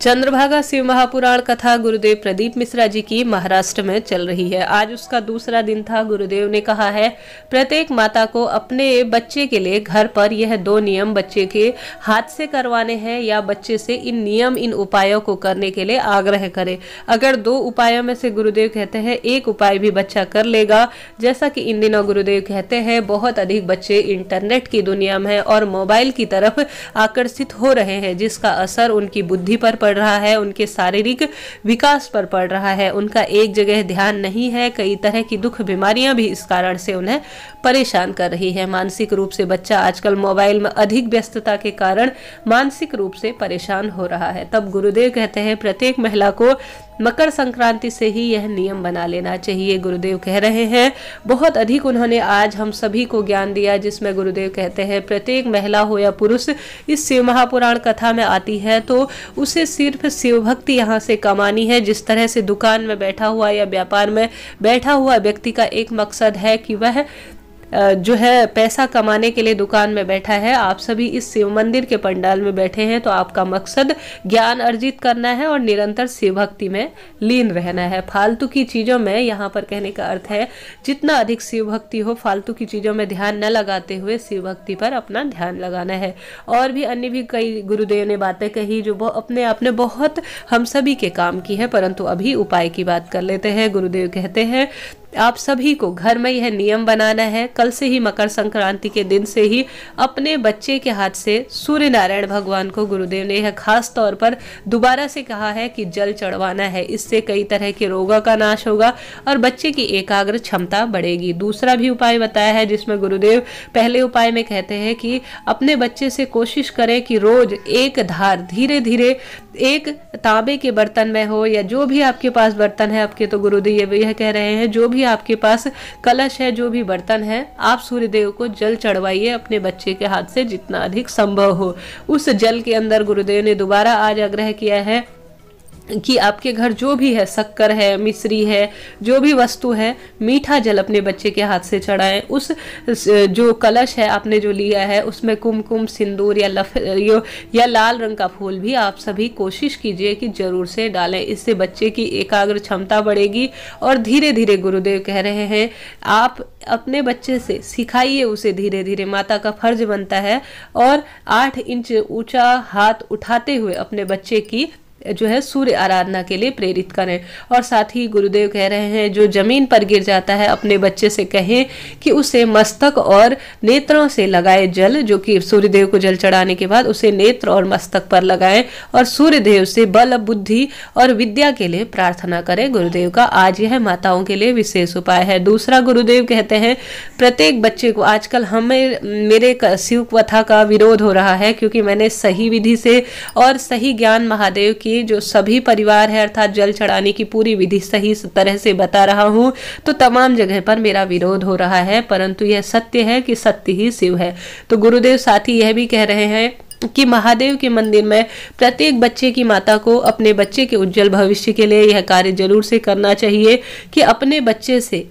चंद्रभागा शिव महापुराण कथा गुरुदेव प्रदीप मिश्रा जी की महाराष्ट्र में चल रही है। आज उसका दूसरा दिन था। गुरुदेव ने कहा है प्रत्येक माता को अपने बच्चे के लिए घर पर यह 2 नियम बच्चे के हाथ से करवाने हैं या बच्चे से इन उपायों को करने के लिए आग्रह करें। अगर 2 उपायों में से गुरुदेव कहते हैं एक उपाय भी बच्चा कर लेगा, जैसा कि इन दिनों गुरुदेव कहते हैं बहुत अधिक बच्चे इंटरनेट की दुनिया में और मोबाइल की तरफ आकर्षित हो रहे हैं, जिसका असर उनकी बुद्धि पर पड़ रहा है, उनके शारीरिक विकास पर पड़ रहा है। उनका एक जगह ध्यान नहीं है। कई तरह की दुख बीमारियां भी इस कारण से उन्हें परेशान कर रही है। मानसिक रूप से बच्चा आजकल मोबाइल में अधिक व्यस्तता के कारण मानसिक रूप से परेशान हो रहा है। तब गुरुदेव कहते हैं प्रत्येक महिला को मकर संक्रांति से ही यह नियम बना लेना चाहिए। गुरुदेव कह रहे हैं बहुत अधिक उन्होंने आज हम सभी को ज्ञान दिया, जिसमें गुरुदेव कहते हैं प्रत्येक महिला हो या पुरुष इस शिव महापुराण कथा में आती है तो उसे सिर्फ शिव भक्ति यहाँ से कमानी है। जिस तरह से दुकान में बैठा हुआ या व्यापार में बैठा हुआ व्यक्ति का एक मकसद है कि वह जो है पैसा कमाने के लिए दुकान में बैठा है, आप सभी इस शिव मंदिर के पंडाल में बैठे हैं तो आपका मकसद ज्ञान अर्जित करना है और निरंतर शिव भक्ति में लीन रहना है। फालतू की चीजों में, यहाँ पर कहने का अर्थ है जितना अधिक शिव भक्ति हो, फालतू की चीजों में ध्यान न लगाते हुए शिव भक्ति पर अपना ध्यान लगाना है। और भी अन्य भी कई गुरुदेव ने बातें कही जो अपने आप ने बहुत हम सभी के काम की है, परंतु अभी उपाय की बात कर लेते हैं। गुरुदेव कहते हैं आप सभी को घर में यह नियम बनाना है। कल से ही मकर संक्रांति के दिन से ही अपने बच्चे के हाथ से सूर्य नारायण भगवान को गुरुदेव ने यह खास तौर पर दोबारा से कहा है कि जल चढ़वाना है। इससे कई तरह के रोगों का नाश होगा और बच्चे की एकाग्र क्षमता बढ़ेगी। दूसरा भी उपाय बताया है जिसमें गुरुदेव पहले उपाय में कहते हैं कि अपने बच्चे से कोशिश करें कि रोज एक धार धीरे धीरे एक तांबे के बर्तन में हो या जो भी आपके पास बर्तन है, आपके तो गुरुदेव यह कह रहे हैं जो भी आपके पास कलश है, जो भी बर्तन है, आप सूर्यदेव को जल चढ़वाइए अपने बच्चे के हाथ से जितना अधिक संभव हो। उस जल के अंदर गुरुदेव ने दोबारा आज आग्रह किया है कि आपके घर जो भी है, शक्कर है, मिश्री है, जो भी वस्तु है, मीठा जल अपने बच्चे के हाथ से चढ़ाएं। उस जो कलश है आपने जो लिया है उसमें कुमकुम, सिंदूर या लाल रंग का फूल भी आप सभी कोशिश कीजिए कि जरूर से डालें। इससे बच्चे की एकाग्र क्षमता बढ़ेगी और धीरे धीरे गुरुदेव कह रहे हैं आप अपने बच्चे से सिखाइए उसे धीरे धीरे। माता का फर्ज बनता है और 8 इंच ऊंचा हाथ उठाते हुए अपने बच्चे की जो है सूर्य आराधना के लिए प्रेरित करें। और साथ ही गुरुदेव कह रहे हैं जो जमीन पर गिर जाता है अपने बच्चे से कहें कि उसे मस्तक और नेत्रों से लगाए जल, जो कि सूर्यदेव को जल चढ़ाने के बाद उसे नेत्र और मस्तक पर लगाएं और सूर्यदेव से बल, बुद्धि और विद्या के लिए प्रार्थना करें। गुरुदेव का आज यह माताओं के लिए विशेष उपाय है। दूसरा गुरुदेव कहते हैं प्रत्येक बच्चे को, आजकल मेरे शिव कथा का विरोध हो रहा है क्योंकि मैंने सही विधि से और सही ज्ञान महादेव की जो सभी परिवार है अर्थात जल चढ़ाने की पूरी विधि सही तरह से बता रहा हूं, तो तमाम जगह पर मेरा विरोध हो रहा है, परंतु यह सत्य है कि सत्य ही शिव है। तो गुरुदेव साथ ही यह भी कह रहे हैं कि महादेव के मंदिर में प्रत्येक बच्चे की माता को अपने बच्चे के उज्जवल भविष्य के लिए यह कार्य जरूर से करना चाहिए कि अपने बच्चे से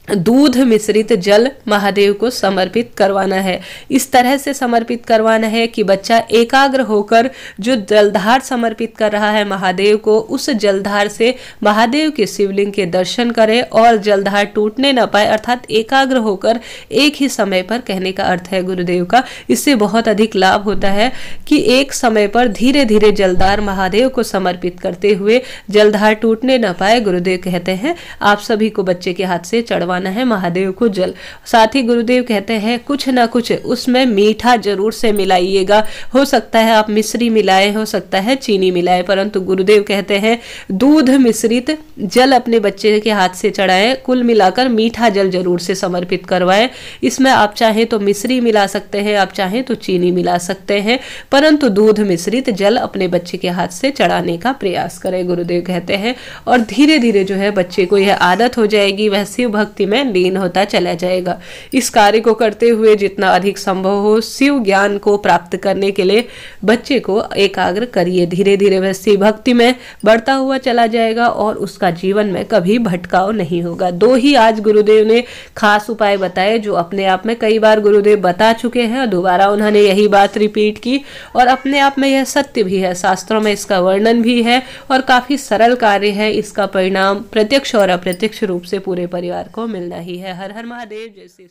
दूध मिश्रित जल महादेव को समर्पित करवाना है। इस तरह से समर्पित करवाना है कि बच्चा एकाग्र होकर जो जलधार समर्पित कर रहा है महादेव को, उस जलधार से महादेव के शिवलिंग के दर्शन करे और जलधार टूटने न पाए, अर्थात एकाग्र होकर एक ही समय पर, कहने का अर्थ है गुरुदेव का। इससे बहुत अधिक लाभ होता है कि एक समय पर धीरे धीरे जलधार महादेव को समर्पित करते हुए जलधार टूटने न पाए। गुरुदेव कहते हैं आप सभी को बच्चे के हाथ से चढ़वा है महादेव को जल। साथ ही गुरुदेव कहते हैं कुछ ना कुछ उसमें मीठा जरूर से मिलाइएगा। हो सकता है आप मिश्री मिलाएं, हो सकता है चीनी मिलाएं, परंतु गुरुदेव कहते हैं दूध मिश्रित जल अपने बच्चे के हाथ से चढ़ाएं। कुल मिलाकर मीठा जल जरूर से समर्पित करवाएं। इसमें आप चाहें तो मिश्री मिला सकते हैं, आप चाहें तो चीनी मिला सकते हैं, परंतु दूध मिश्रित जल अपने बच्चे के हाथ से चढ़ाने का प्रयास करें, गुरुदेव कहते हैं। और धीरे धीरे जो है बच्चे को यह आदत हो जाएगी, वह शिव भक्ति भक्ति में लीन होता चला जाएगा। इस कार्य को करते हुए जितना अधिक संभव हो शिव ज्ञान को प्राप्त करने के लिए बच्चे को एकाग्र करिए। धीरे धीरे वह शिव भक्ति में बढ़ता हुआ चला जाएगा और उसका जीवन में कभी भटकाव नहीं होगा। दो ही आज गुरुदेव ने खास उपाय बताए जो अपने आप में कई बार गुरुदेव बता चुके हैं और दोबारा उन्होंने यही बात रिपीट की और अपने आप में यह सत्य भी है, शास्त्रों में इसका वर्णन भी है और काफी सरल कार्य है। इसका परिणाम प्रत्यक्ष और अप्रत्यक्ष रूप से पूरे परिवार को मिलना ही है। हर हर महादेव। जय श्री